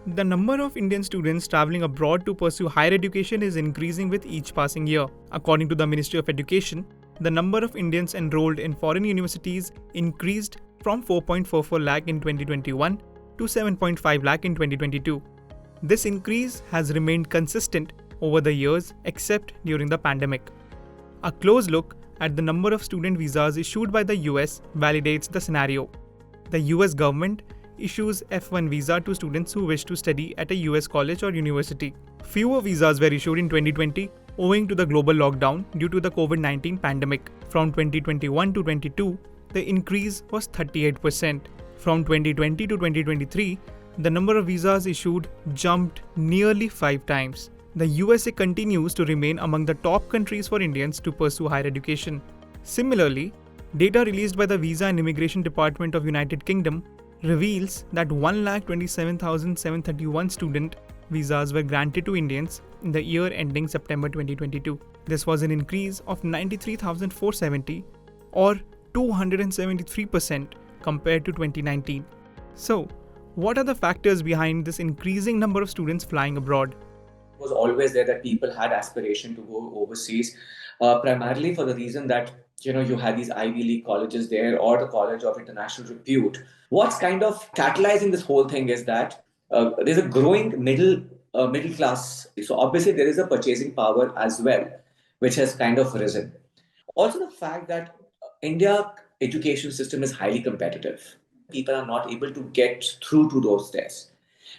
The number of Indian students traveling abroad to pursue higher education is increasing with each passing year. According to the Ministry of Education, the number of Indians enrolled in foreign universities increased from 4.44 lakh in 2021 to 7.5 lakh in 2022. This increase has remained consistent over the years except during the pandemic. A close look at the number of student visas issued by the US validates the scenario. The US government issues F1 visa to students who wish to study at a US college or university. Fewer visas were issued in 2020 owing to the global lockdown due to the COVID-19 pandemic. From 2021 to 22, the increase was 38%. From 2020 to 2023, the number of visas issued jumped nearly 5 times. The USA continues to remain among the top countries for Indians to pursue higher education. Similarly, data released by the Visa and Immigration Department of United Kingdom reveals that 1,27,731 student visas were granted to Indians in the year ending September 2022. This was an increase of 93,470 or 273% compared to 2019. So, what are the factors behind this increasing number of students flying abroad? It was always there that people had aspiration to go overseas, primarily for the reason that you had these Ivy League colleges there or the college of international repute. What's kind of catalyzing this whole thing is that there's a growing middle class. So obviously there is a purchasing power as well, which has kind of risen. Also the fact that India education system is highly competitive. People are not able to get through to those tests.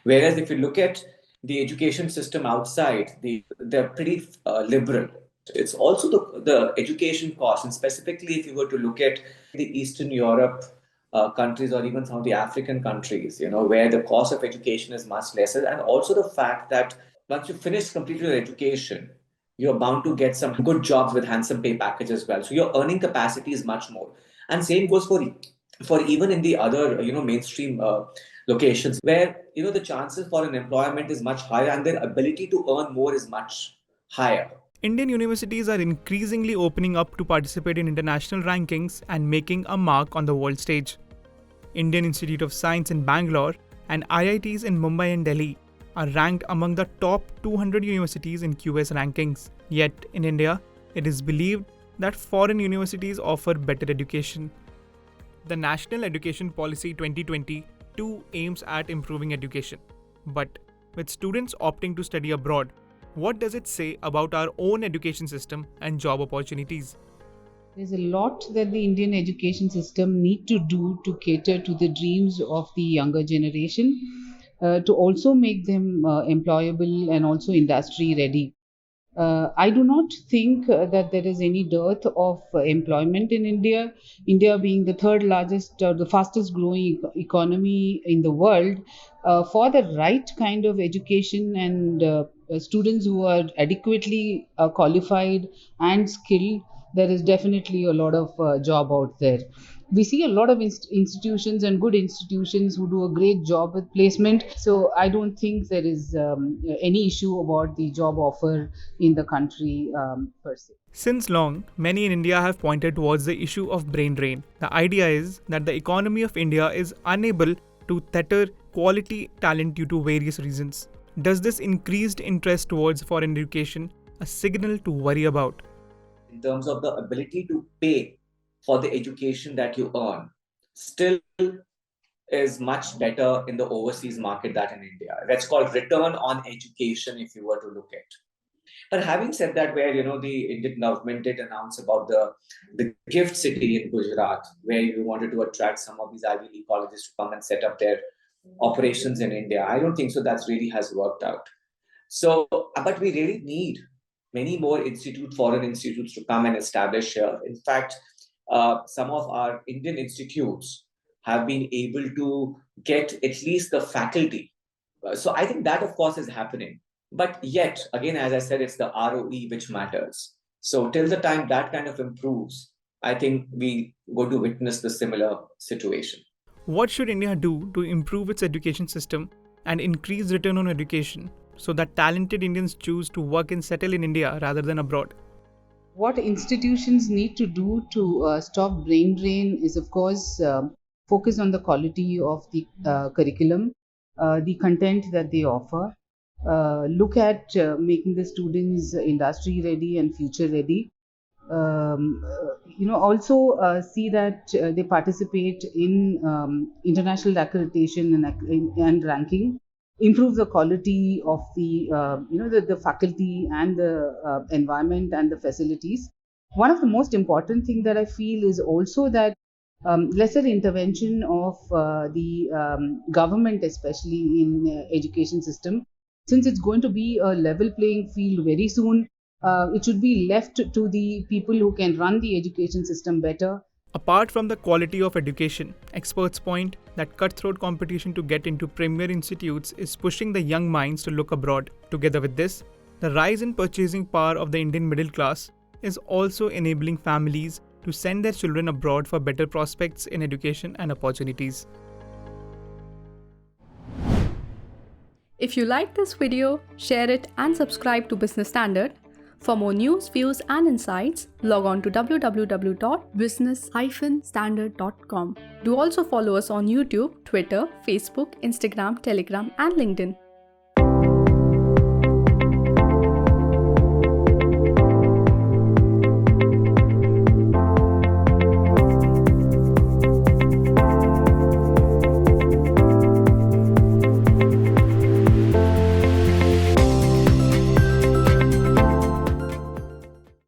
Whereas if you look at the education system outside, they're pretty liberal. It's also the education cost, and specifically if you were to look at the Eastern Europe countries or even some of the African countries, where the cost of education is much lesser, and also the fact that once you finish completely your education, you're bound to get some good jobs with handsome pay package as well. So your earning capacity is much more, and same goes for even in the other mainstream locations where the chances for an employment is much higher and their ability to earn more is much higher. Indian universities are increasingly opening up to participate in international rankings and making a mark on the world stage. Indian Institute of Science in Bangalore and IITs in Mumbai and Delhi are ranked among the top 200 universities in QS rankings. Yet in India, it is believed that foreign universities offer better education. The National Education Policy 2022 aims at improving education. But with students opting to study abroad, what does it say about our own education system and job opportunities? There's a lot that the Indian education system need to do to cater to the dreams of the younger generation, to also make them employable and also industry ready. I do not think that there is any dearth of employment in India. India being the third largest or the fastest growing economy in the world, for the right kind of education and students who are adequately qualified and skilled, there is definitely a lot of job out there. We see a lot of institutions and good institutions who do a great job with placement. So I don't think there is any issue about the job offer in the country per se. Since long, many in India have pointed towards the issue of brain drain. The idea is that the economy of India is unable to tether quality talent due to various reasons. Does this increased interest towards foreign education a signal to worry about? In terms of the ability to pay for the education that you earn, still is much better in the overseas market than in India. That's called return on education if you were to look at. But having said that, where the Indian government did announce about the gift city in Gujarat, where you wanted to attract some of these Ivy League colleges to come and set up their operations in India, I don't think so. That's really has worked out. So, but we really need many more foreign institutes to come and establish here. In fact, some of our Indian institutes have been able to get at least the faculty. So I think that, of course, is happening. But yet, again, as I said, it's the ROE which matters. So till the time that kind of improves, I think we go to witness the similar situation. What should India do to improve its education system and increase return on education so that talented Indians choose to work and settle in India rather than abroad? What institutions need to do to stop brain drain is, of course, focus on the quality of the curriculum, the content that they offer, look at making the students industry ready and future ready. Also see that they participate in international accreditation and ranking, improve the quality of the faculty and the environment and the facilities. One of the most important thing that I feel is also that lesser intervention of the government, especially in education system, since it's going to be a level playing field very soon. It should be left to the people who can run the education system better. Apart from the quality of education, experts point that cutthroat competition to get into premier institutes is pushing the young minds to look abroad. Together with this, the rise in purchasing power of the Indian middle class is also enabling families to send their children abroad for better prospects in education and opportunities. If you like this video, share it and subscribe to Business Standard. For more news, views and insights, log on to www.business-standard.com. Do also follow us on YouTube, Twitter, Facebook, Instagram, Telegram and LinkedIn.